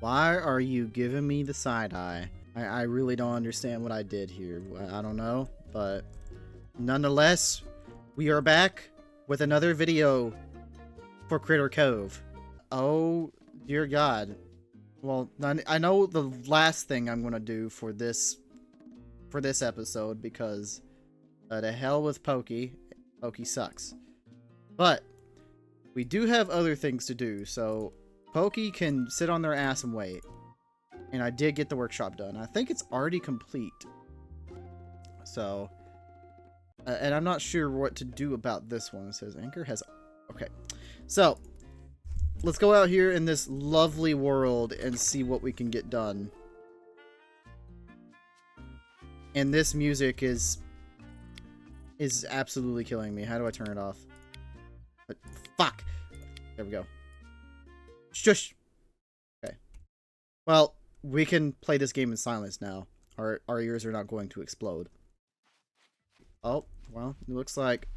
Why are you giving me the side eye? I really don't understand what I did here. I don't know, but nonetheless, we are back with another video for Critter Cove. Oh, dear God. Well, I know the last thing I'm gonna do for this episode because the hell with Pokey. Pokey sucks. But we do have other things to do, so Pokey can sit on their ass and wait. And I did get the workshop done. I think it's already complete. So, and I'm not sure what to do about this one. It says Anchor has... Okay. So, let's go out here in this lovely world and see what we can get done. And this music is absolutely killing me. How do I turn it off? Fuck! There we go. Shush! Okay. Well, we can play this game in silence now. Our ears are not going to explode. Oh, well, it looks like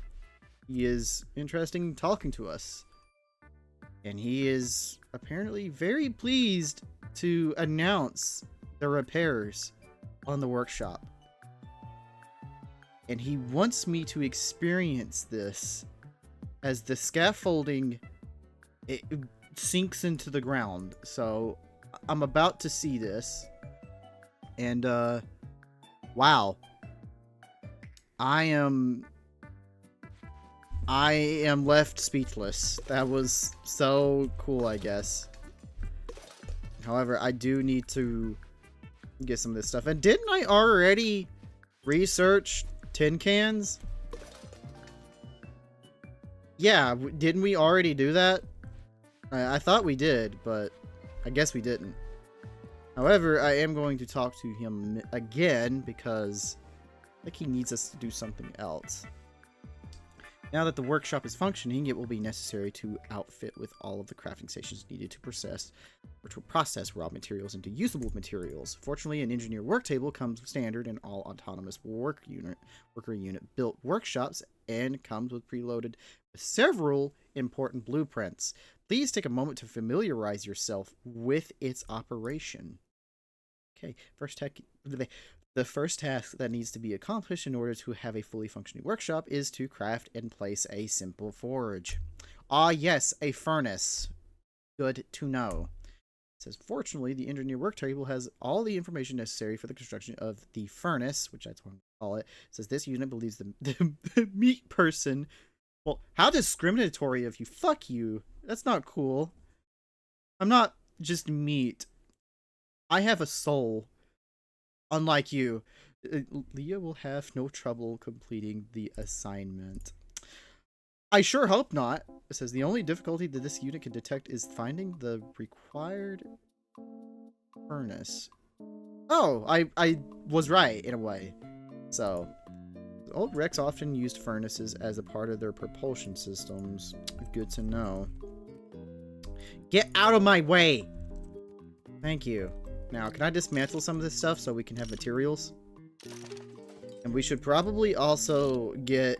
he is interested in talking to us. And he is apparently very pleased to announce the repairs on the workshop. And he wants me to experience this as the scaffolding it sinks into the ground. So I'm about to see this. And wow. I am left speechless. That was so cool, I guess. However, I do need to get some of this stuff. And didn't I already research tin cans? Yeah, didn't we already do that? I thought we did, but I guess we didn't. However, I am going to talk to him again because I think he needs us to do something else. Now that the workshop is functioning, it will be necessary to outfit with all of the crafting stations needed to process raw materials into usable materials. Fortunately, an engineer work table comes standard in all autonomous worker unit built workshops and comes with preloaded with several important blueprints. Please take a moment to familiarize yourself with its operation. Okay, the first task that needs to be accomplished in order to have a fully functioning workshop is to craft and place a simple forge. Ah, yes, a furnace. Good to know. It says, fortunately, the engineer work table has all the information necessary for the construction of the furnace, which that's what I'm going to call it. It says, this unit believes the meat person... Well, how discriminatory of you. Fuck you. That's not cool. I'm not just meat. I have a soul. Unlike you. Leah will have no trouble completing the assignment. I sure hope not. It says the only difficulty that this unit can detect is finding the required furnace. Oh, I was right in a way. So, old wrecks often used furnaces as a part of their propulsion systems. Good to know. Get out of my way! Thank you. Now, can I dismantle some of this stuff so we can have materials? And we should probably also get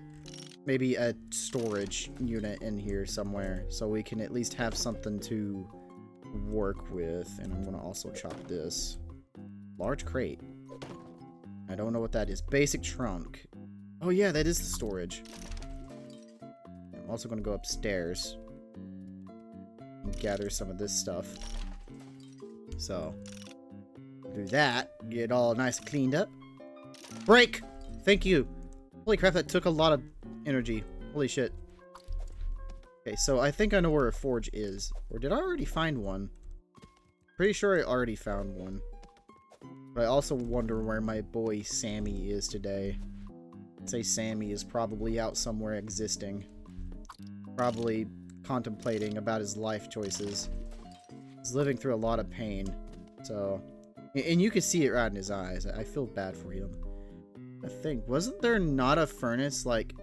maybe a storage unit in here somewhere so we can at least have something to work with. And I'm going to also chop this. Large crate. I don't know what that is. Basic trunk. Oh yeah, that is the storage. I'm also going to go upstairs and gather some of this stuff. So... do that, get all nice and cleaned up. Break! Thank you. Holy crap, that took a lot of energy. Holy shit. Okay, so I think I know where a forge is. Or did I already find one? Pretty sure I already found one. But I also wonder where my boy Sammy is today. I'd say Sammy is probably out somewhere existing. Probably contemplating about his life choices. He's living through a lot of pain. So... and you can see it right in his eyes. I feel bad for him. I think, wasn't there not a furnace, like,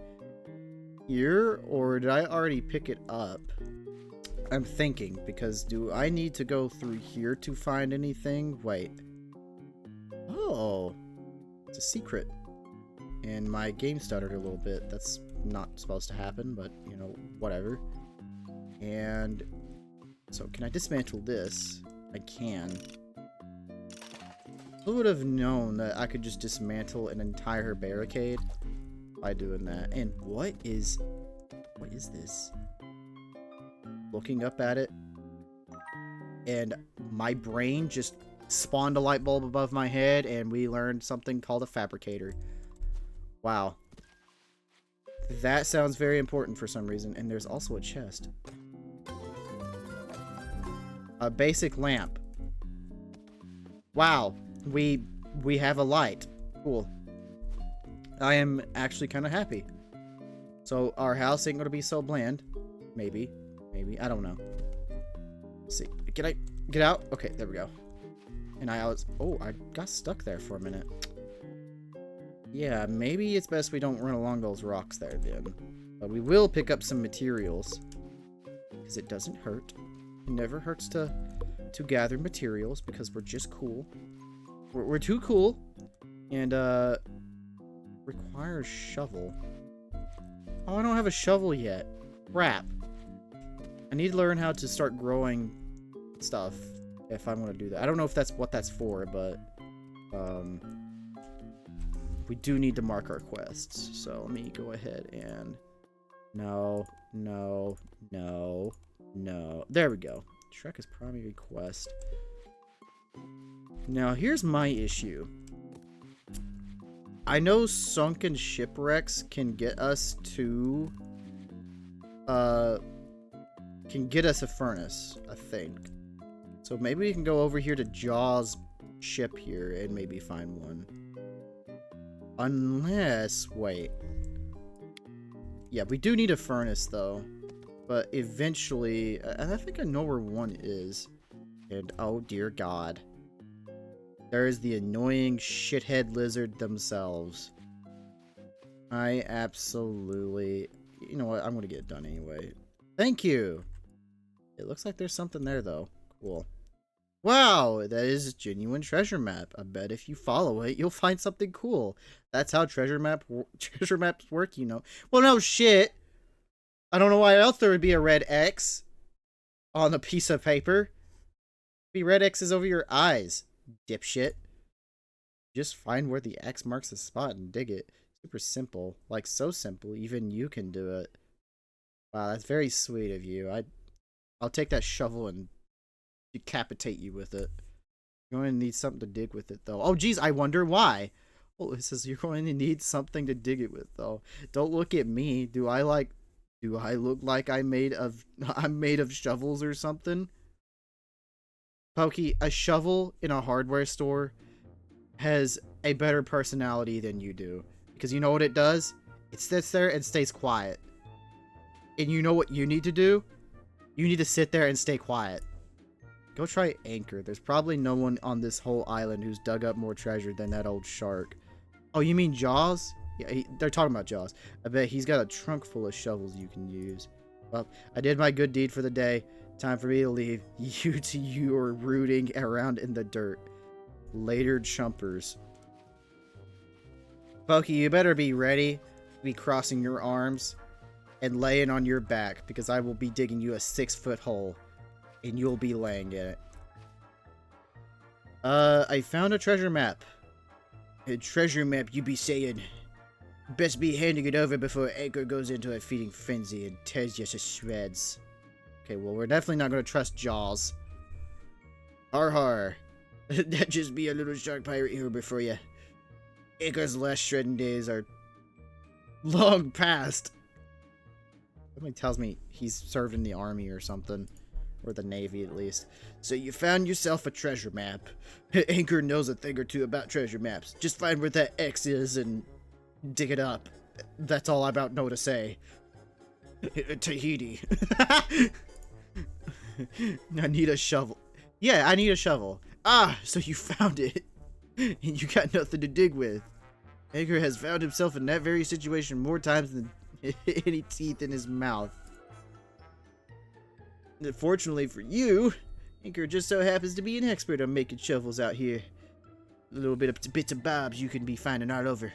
here? Or did I already pick it up? I'm thinking, because do I need to go through here to find anything? Wait. Oh. It's a secret. And my game stuttered a little bit. That's not supposed to happen, but, you know, whatever. And so, can I dismantle this? I can. Who would have known that I could just dismantle an entire barricade by doing that? And what is this? Looking up at it, and my brain just spawned a light bulb above my head, and we learned something called a fabricator. Wow. That sounds very important for some reason. And there's also a chest. A basic lamp. Wow. We have a light. Cool. I am actually kind of happy. So our house ain't gonna be so bland. Maybe. Maybe. I don't know. Let's see. Can I get out? Okay, there we go. And oh, I got stuck there for a minute. Yeah, maybe it's best we don't run along those rocks there then. But we will pick up some materials. Because it doesn't hurt. It never hurts to gather materials because we're just cool. We're too cool. And, requires shovel. Oh, I don't have a shovel yet. Crap. I need to learn how to start growing stuff if I want to do that. I don't know if that's what that's for, but we do need to mark our quests. So let me go ahead and no. There we go. Trek is primary quest. Now here's my issue. I know sunken shipwrecks can get us to can get us a furnace, I think. So maybe we can go over here to Jaws' ship here and maybe find one. Unless, wait. Yeah, we do need a furnace though. But eventually, and I think I know where one is. And oh dear God. There's the annoying shithead lizard themselves. I absolutely... You know what? I'm gonna get it done anyway. Thank you! It looks like there's something there, though. Cool. Wow! That is a genuine treasure map. I bet if you follow it, you'll find something cool. That's how treasure maps work, you know. Well, no shit! I don't know why else there would be a red X on a piece of paper. Be red X's over your eyes. Dipshit. Just find where the X marks the spot and dig it. Super simple. Like, so simple. Even you can do it. Wow, that's very sweet of you. I'll take that shovel and decapitate you with it. You're going to need something to dig with it, though. Oh, geez, I wonder why. Oh, it says you're going to need something to dig it with, though. Don't look at me. Do I look like I'm made of shovels or something? Pokey, a shovel in a hardware store has a better personality than you do. Because you know what it does? It sits there and stays quiet. And you know what you need to do? You need to sit there and stay quiet. Go try Anchor. There's probably no one on this whole island who's dug up more treasure than that old shark. Oh, you mean Jaws? Yeah, they're talking about Jaws. I bet he's got a trunk full of shovels you can use. Well, I did my good deed for the day. Time for me to leave. You are rooting around in the dirt. Later, chumpers. Pokey, you better be ready to be crossing your arms and laying on your back, because I will be digging you a 6-foot hole, and you'll be laying in it. I found a treasure map. A treasure map, you be saying. Best be handing it over before Anchor goes into a feeding frenzy and tears you to shreds. Okay, well, we're definitely not going to trust Jaws. Har har. That just be a little shark pirate here before you. Anchor's last shredding days are long past. Somebody tells me he's served in the army or something. Or the navy, at least. So you found yourself a treasure map. Anchor knows a thing or two about treasure maps. Just find where that X is and dig it up. That's all I about know to say. Tahiti. I need a shovel. Yeah, I need a shovel. Ah, so you found it. And you got nothing to dig with. Anchor has found himself in that very situation more times than any teeth in his mouth. And fortunately for you, Anchor just so happens to be an expert on making shovels out here. A little bit of bits and bobs you can be finding all over.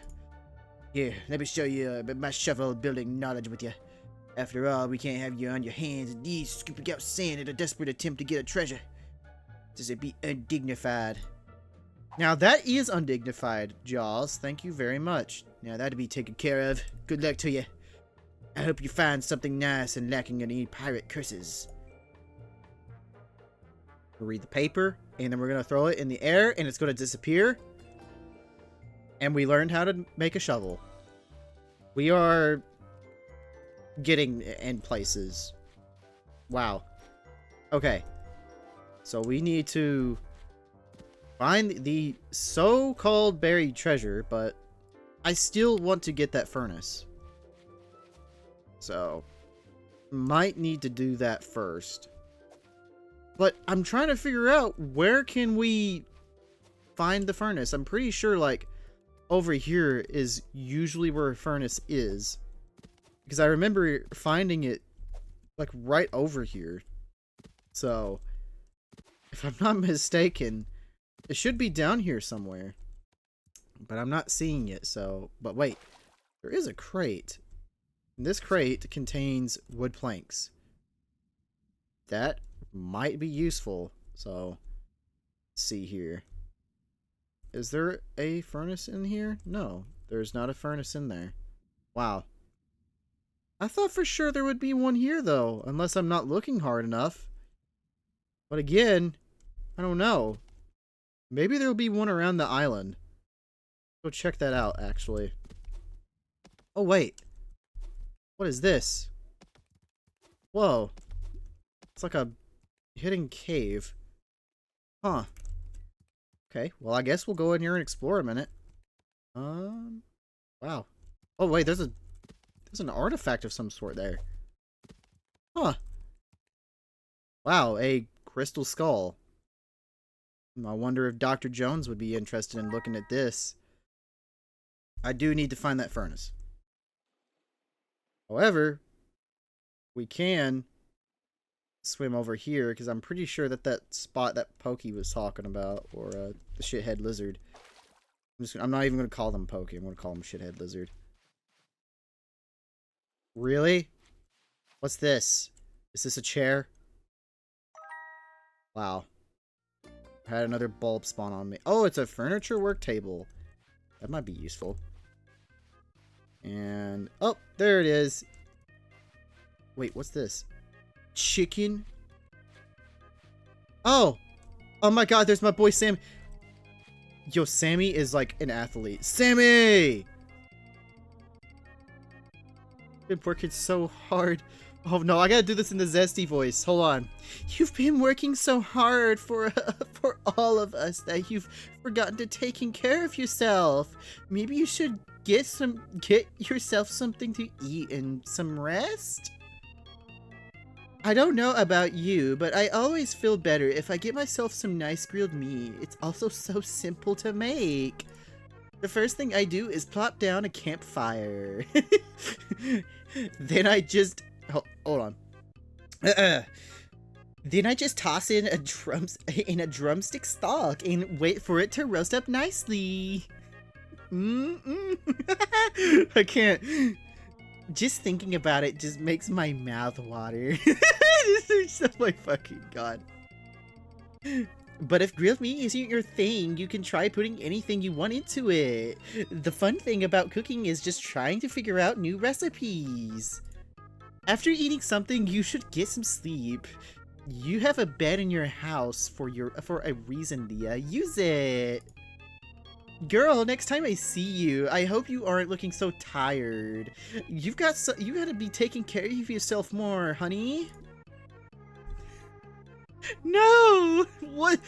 Here, let me show you my shovel building knowledge with you. After all, we can't have you on your hands and knees scooping out sand in a desperate attempt to get a treasure. Does it be undignified? Now that is undignified, Jaws. Thank you very much. Now that'll be taken care of. Good luck to you. I hope you find something nice and lacking any pirate curses. We'll read the paper, and then we're going to throw it in the air, and it's going to disappear. And we learned how to make a shovel. We are getting in places. Wow. Okay. So we need to find the so-called buried treasure, but I still want to get that furnace. So, might need to do that first. But I'm trying to figure out where can we find the furnace. I'm pretty sure, like, over here is usually where a furnace is. Because I remember finding it, like, right over here. So, if I'm not mistaken, it should be down here somewhere. But I'm not seeing it, so... But wait, there is a crate. And this crate contains wood planks. That might be useful. So, let's see here. Is there a furnace in here? No, there's not a furnace in there. Wow. I thought for sure there would be one here, though. Unless I'm not looking hard enough. But again, I don't know. Maybe there'll be one around the island. Go check that out, actually. Oh, wait. What is this? Whoa. It's like a hidden cave. Huh. Okay, well, I guess we'll go in here and explore a minute. Wow. Oh, wait, there's an artifact of some sort there. Huh. Wow, a crystal skull. I wonder if Dr. Jones would be interested in looking at this. I do need to find that furnace. However, we can swim over here, because I'm pretty sure that that spot that Pokey was talking about, or the shithead lizard. I'm not even going to call them Pokey. I'm going to call them shithead lizard. Really? What's this? Is this a chair? Wow. I had another bulb spawn on me. Oh, it's a furniture work table. That might be useful. And, oh, there it is. Wait, what's this? Chicken? Oh! Oh my god, there's my boy Sam. Yo, Sammy is like an athlete. Sammy! Been working so hard. Oh no, I gotta do this in the zesty voice. Hold on. You've been working so hard for all of us that you've forgotten to taking care of yourself. Maybe you should get yourself something to eat and some rest? I don't know about you, but I always feel better if I get myself some nice grilled meat. It's also so simple to make. The first thing I do is plop down a campfire. Then I just... Hold on. Then I just toss in a drumstick stock and wait for it to roast up nicely. I can't. Just thinking about it just makes my mouth water. Oh my fucking god. But if grilled meat isn't your thing, you can try putting anything you want into it. The fun thing about cooking is just trying to figure out new recipes. After eating something, you should get some sleep. You have a bed in your house for a reason, Leah. Use it. Girl, next time I see you, I hope you aren't looking so tired. You gotta be taking care of yourself more, honey. No! What?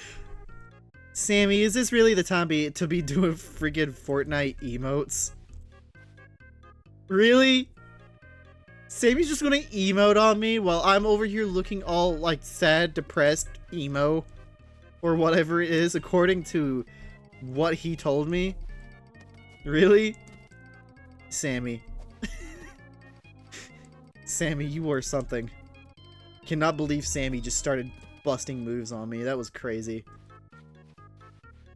Sammy, is this really the time to be doing friggin' Fortnite emotes? Really? Sammy's just gonna emote on me while I'm over here looking all, like, sad, depressed, emo, or whatever it is, according to what he told me? Really? Sammy. Sammy, you were something. Cannot believe Sammy just started busting moves on me. That was crazy.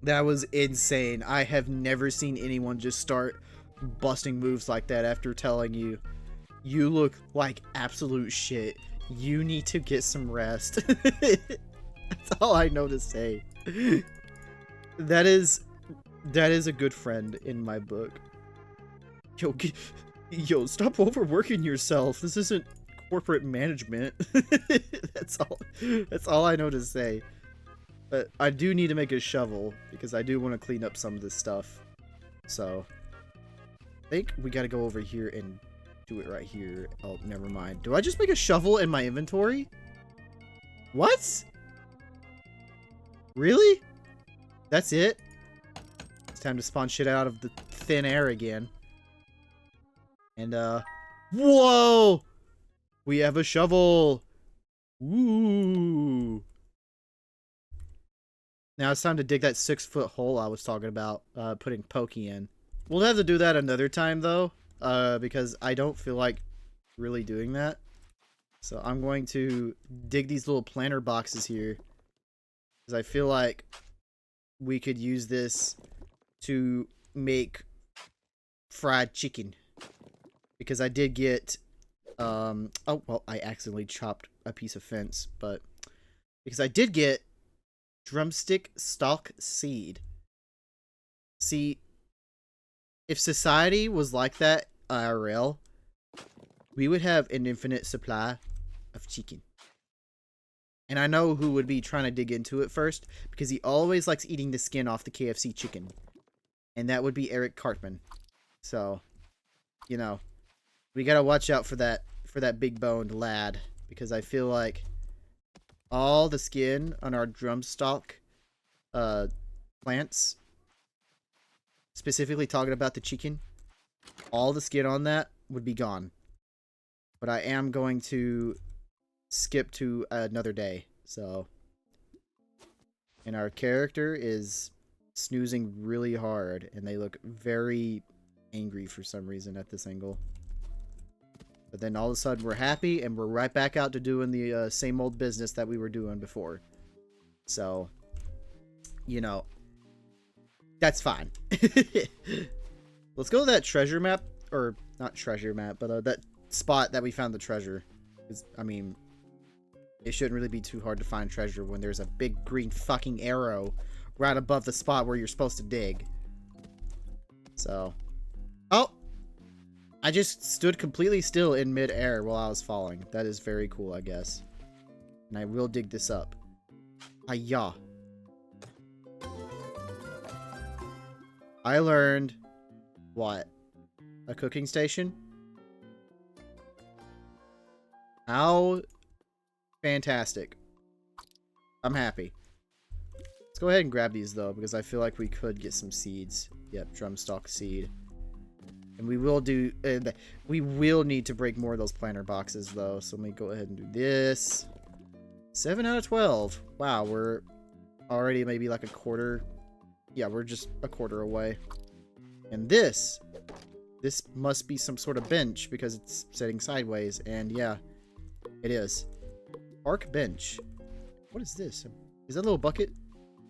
That was insane. I have never seen anyone just start busting moves like that after telling you, you look like absolute shit. You need to get some rest. That's all I know to say. That is a good friend in my book. Yo, stop overworking yourself. This isn't corporate management. That's all I know to say. But I do need to make a shovel because I do want to clean up some of this stuff. So I think we got to go over here and do it right here. Oh, never mind. Do I just make a shovel in my inventory? What? Really? That's it? It's time to spawn shit out of the thin air again. And, whoa! We have a shovel! Ooh! Now it's time to dig that 6-foot hole I was talking about, putting Pokey in. We'll have to do that another time, though, because I don't feel like really doing that. So I'm going to dig these little planter boxes here, because I feel like we could use this to make fried chicken. Because I did get, oh, well, I accidentally chopped a piece of fence, but because I did get drumstick stalk seed. See, if society was like that IRL, we would have an infinite supply of chicken. And I know who would be trying to dig into it first, because he always likes eating the skin off the KFC chicken. And that would be Eric Cartman. So, you know, we gotta watch out for that big-boned lad, because I feel like all the skin on our drumstock plants, specifically talking about the chicken, all the skin on that would be gone. But I am going to skip to another day, so. And our character is snoozing really hard, and they look very angry for some reason at this angle. But then all of a sudden we're happy, and we're right back out to doing the same old business that we were doing before. So, you know, that's fine. Let's go to that treasure map, or not treasure map, but that spot that we found the treasure. 'Cause, I mean, it shouldn't really be too hard to find treasure when there's a big green fucking arrow right above the spot where you're supposed to dig. So, oh! I just stood completely still in mid-air while I was falling. That is very cool, I guess. And I will dig this up. Hi-ya. I learned... what? A cooking station? How fantastic. I'm happy. Let's go ahead and grab these, though, because I feel like we could get some seeds. Yep, drumstock seed. And we will do... we will need to break more of those planter boxes, though. So let me go ahead and do this. 7 out of 12. Wow, we're already maybe like a quarter... yeah, we're just a quarter away. And this must be some sort of bench, because it's sitting sideways. And yeah, it is. Arc bench. What is this? Is that a little bucket?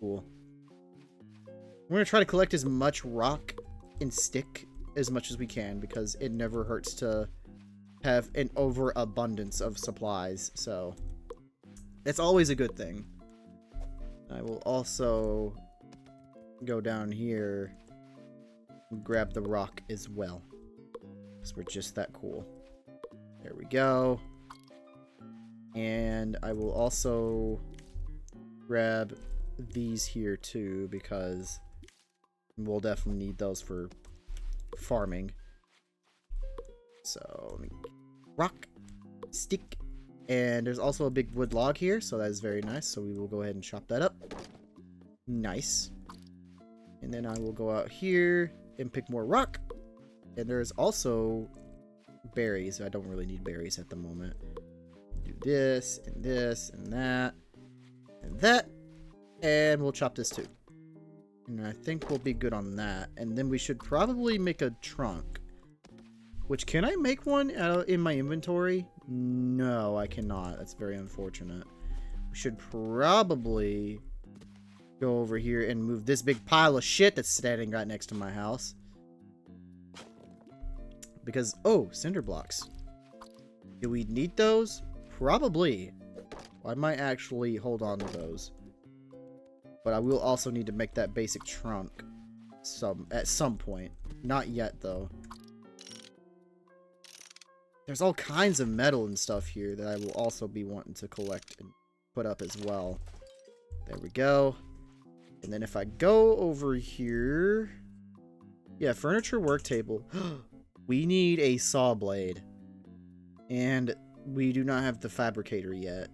Cool. We're going to try to collect as much rock and stick as much as we can, because it never hurts to have an overabundance of supplies. So it's always a good thing. I will also go down here and grab the rock as well, because we're just that cool. There we go. And I will also grab these here too, because we'll definitely need those for farming. So let me rock, stick, and there's also a big wood log here, so that is very nice. So we will go ahead and chop that up. Nice. And then I will go out here and pick more rock. And there's also berries. I don't really need berries at the moment. Do this and this and that and that, and we'll chop this too. And I think we'll be good on that. And then we should probably make a trunk. Which, can I make one in my inventory? No, I cannot. That's very unfortunate. We should probably go over here and move this big pile of shit that's standing right next to my house. Because, oh, cinder blocks. Do we need those? Probably. I might actually hold on to those. But I will also need to make that basic trunk at some point. Not yet, though. There's all kinds of metal and stuff here that I will also be wanting to collect and put up as well. There we go. And then if I go over here... Yeah, furniture work table. We need a saw blade. And we do not have the fabricator yet.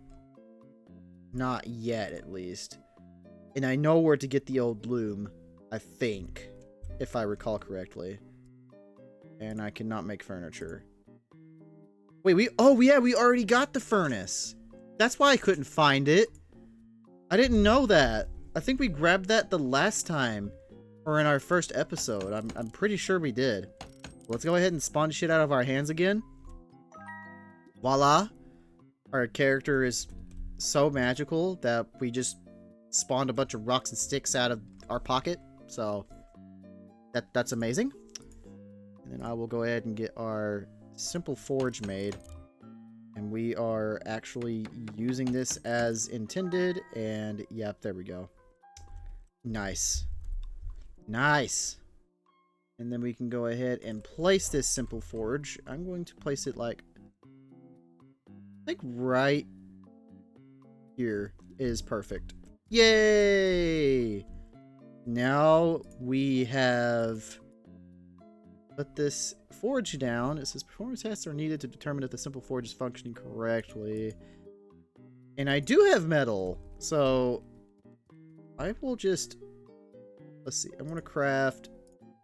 Not yet, at least. And I know where to get the old loom, I think. If I recall correctly. And I cannot make furniture. Wait, oh yeah, we already got the furnace. That's why I couldn't find it. I didn't know that. I think we grabbed that the last time. Or in our first episode. I'm pretty sure we did. Let's go ahead and spawn shit out of our hands again. Voila. Our character is so magical that we just spawned a bunch of rocks and sticks out of our pocket. So that's amazing. And then I will go ahead and get our simple forge made. And we are actually using this as intended. And yep, there we go. Nice. Nice. And then we can go ahead and place this simple forge. I'm going to place it like right here is perfect. Yay! Now we have put this forge down. It says performance tests are needed to determine if the simple forge is functioning correctly. And I do have metal, so I will just... Let's see. I'm going to craft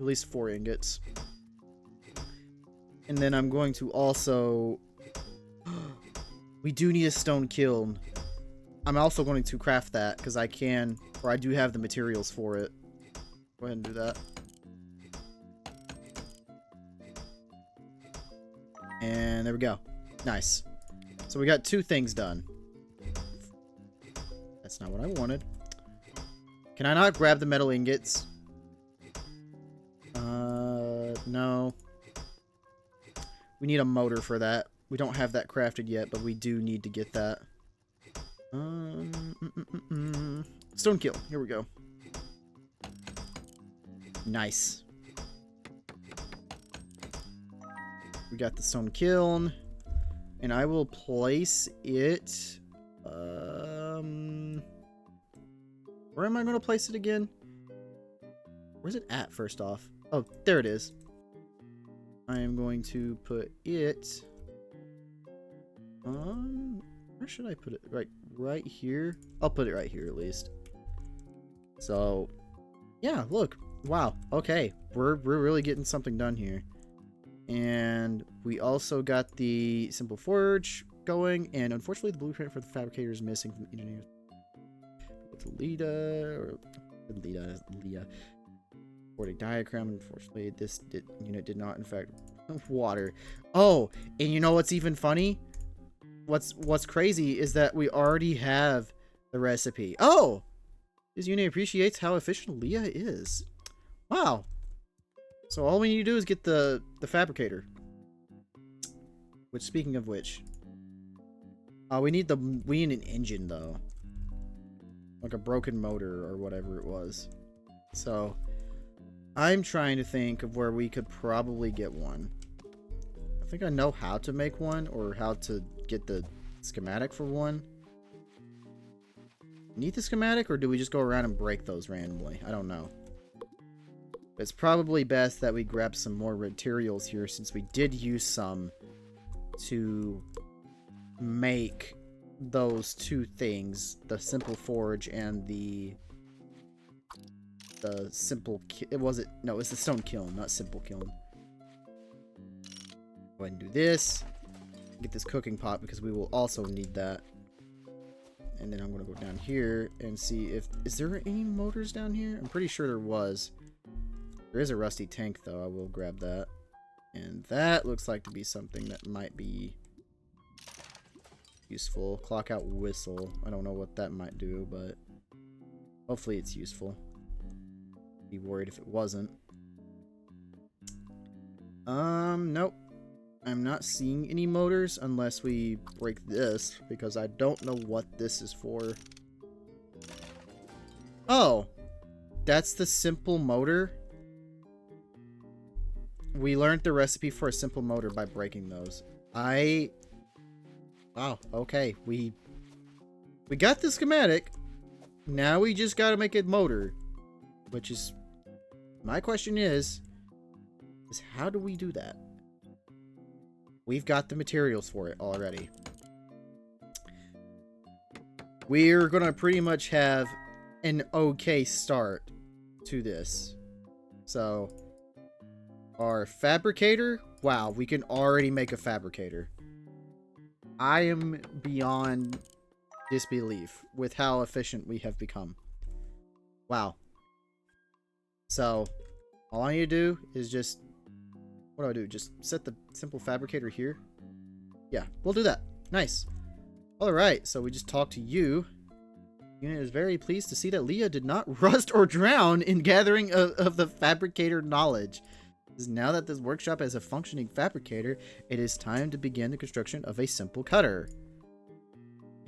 at least 4 ingots. And then I'm going to also... We do need a stone kiln. I'm also going to craft that because I can, or I do have the materials for it. Go ahead and do that. And there we go. Nice. So we got 2 things done. That's not what I wanted. Can I not grab the metal ingots? No. We need a motor for that. We don't have that crafted yet, but we do need to get that. Stone kiln. Here we go. Nice. We got the stone kiln. And I will place it... Where am I going to place it again? Where's it at, first off? Oh, there it is. I am going to put it... where should I put it? Right here? I'll put it right here, at least. So, yeah, look. Wow. Okay. We're really getting something done here. And we also got the simple forge going. And unfortunately, the blueprint for the fabricator is missing from the engineer's... Leah. Boarding diagram. Unfortunately, this unit did not, in fact, water. Oh, and you know what's even funny? What's crazy is that we already have the recipe. Oh, this unit appreciates how efficient Leah is. Wow. So all we need to do is get the fabricator. Which, speaking of which, we need an engine though. Like a broken motor or whatever it was. So, I'm trying to think of where we could probably get one. I think I know how to make one or how to get the schematic for one. Need the schematic or do we just go around and break those randomly? I don't know. It's probably best that we grab some more materials here since we did use some to make those 2 things, the simple forge and the simple it's the stone kiln, not simple kiln. Go ahead and do this. Get this cooking pot because we will also need that. And then I'm going to go down here and see if... Is there any motors down here? I'm pretty sure there was. There is a rusty tank though. I will grab that. And that looks like to be something that might be useful. Clock out whistle. I don't know what that might do, but hopefully it's useful. Be worried if it wasn't. Nope. I'm not seeing any motors unless we break this, because I don't know what this is for. Oh, that's the simple motor. We learned the recipe for a simple motor by breaking those. Wow, okay. We got the schematic. Now we just gotta make a motor. Which is... My question is how do we do that? We've got the materials for it already. We're gonna pretty much have an okay start to this. So, our fabricator, wow, we can already make a fabricator. I am beyond disbelief with how efficient we have become. Wow. So, all I need to do is just... What do I do? Just set the simple fabricator here? Yeah, we'll do that. Nice. Alright, so we just talked to you. Unit is very pleased to see that Leah did not rust or drown in gathering of the fabricator knowledge. Now that this workshop has a functioning fabricator, it is time to begin the construction of a simple cutter.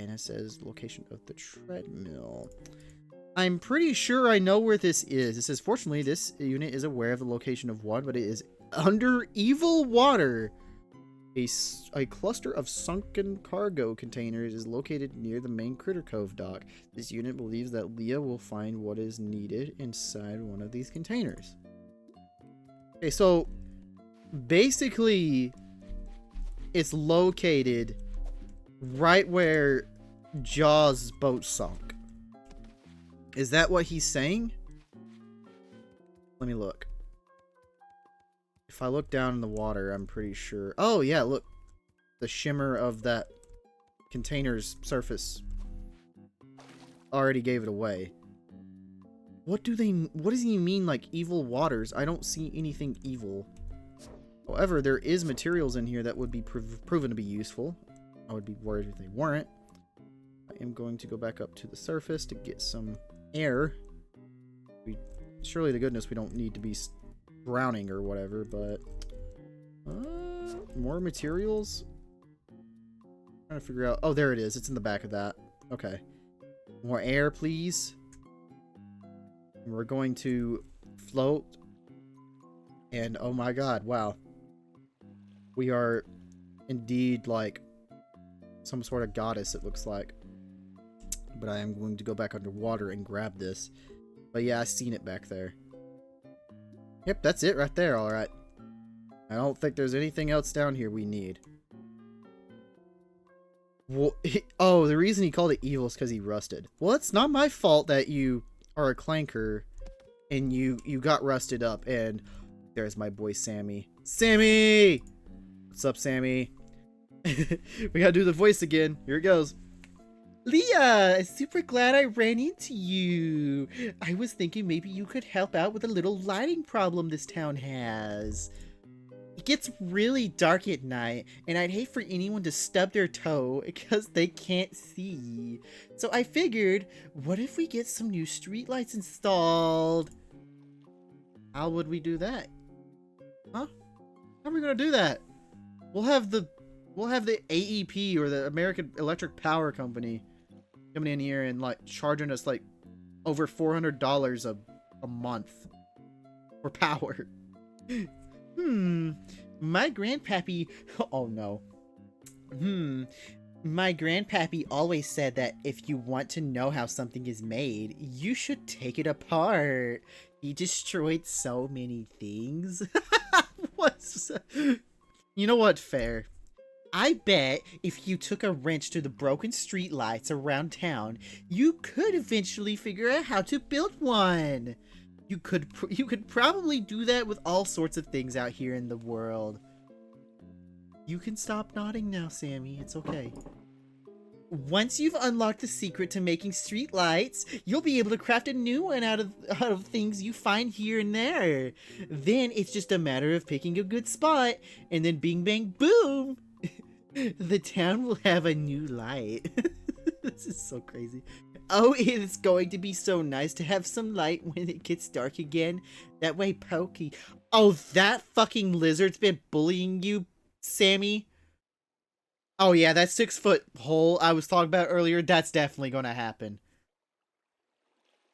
And it says location of the treadmill. I'm pretty sure I know where this is. It says, fortunately, this unit is aware of the location of one, but it is under evil water. A cluster of sunken cargo containers is located near the main Critter Cove dock. This unit believes that Leah will find what is needed inside one of these containers. Okay, so basically it's located right where Jaws' boat sunk. Is that what he's saying? Let me look. If I look down in the water, I'm pretty sure. Oh, yeah, look. The shimmer of that container's surface already gave it away. What does he mean, like, evil waters? I don't see anything evil. However, there is materials in here that would be proven to be useful. I would be worried if they weren't. I am going to go back up to the surface to get some air. Surely to goodness we don't need to be drowning or whatever, but more materials. I'm trying to figure out. Oh, there it is. It's in the back of that. Okay, more air, please. And we're going to float, and oh my god, wow, we are indeed like some sort of goddess, it looks like. But I am going to go back underwater and grab this. But yeah, I seen it back there. Yep, that's it right there, alright. I don't think there's anything else down here we need. Well, oh, the reason he called it evil is because he rusted. Well, it's not my fault that you are a clanker and you got rusted up. And there's my boy Sammy. Sammy! What's up, Sammy? We gotta do the voice again. Here it goes. Leah, I'm super glad I ran into you. I was thinking maybe you could help out with a little lighting problem this town has. It gets really dark at night, and I'd hate for anyone to stub their toe because they can't see. So I figured, what if we get some new streetlights installed? How would we do that? Huh? How are we gonna do that? We'll have the AEP, or the American Electric Power Company, coming in here and like charging us like over $400 a month for power. My grandpappy, oh no. My grandpappy always said that if you want to know how something is made, you should take it apart. He destroyed so many things. What's... You know what? Fair. I bet if you took a wrench to the broken street lights around town, you could eventually figure out how to build one. You could probably do that with all sorts of things out here in the world. You can stop nodding now, Sammy. It's okay. Once you've unlocked the secret to making street lights, you'll be able to craft a new one out of things you find here and there. Then it's just a matter of picking a good spot, and then bing bang boom! The town will have a new light. This is so crazy. Oh, it's going to be so nice to have some light when it gets dark again. That way, Pokey... Oh, that fucking lizard's been bullying you Sammy. Oh yeah, that 6-foot hole I was talking about earlier, that's definitely gonna happen.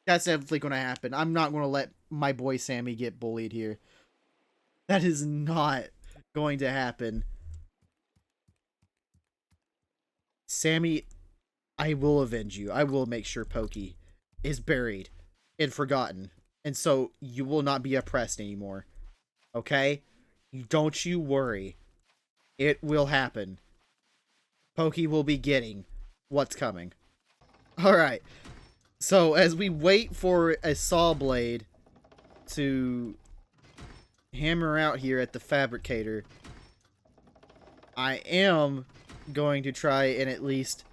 That's definitely gonna happen. I'm not gonna let my boy Sammy get bullied here. That is not going to happen. Sammy, I will avenge you. I will make sure Pokey is buried and forgotten. And so you will not be oppressed anymore. Okay? Don't you worry. It will happen. Pokey will be getting what's coming. Alright. So as we wait for a saw blade to hammer out here at the fabricator, I am going to try and at least,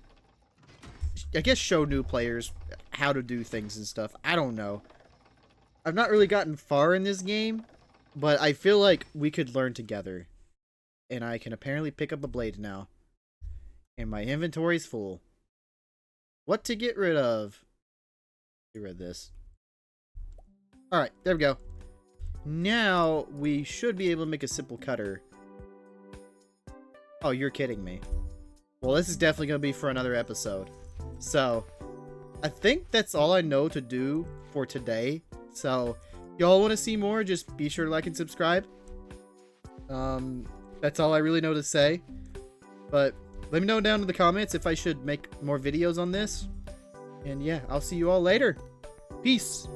I guess, show new players how to do things and stuff. I don't know. I've not really gotten far in this game, but I feel like we could learn together. And I can apparently pick up a blade now. And my inventory's full. What to get rid of? Get rid of this. Alright, there we go. Now, we should be able to make a simple cutter. Oh, you're kidding me. Well, this is definitely going to be for another episode. So, I think that's all I know to do for today. So, y'all want to see more, just be sure to like and subscribe. That's all I really know to say. But let me know down in the comments if I should make more videos on this. And yeah, I'll see you all later. Peace.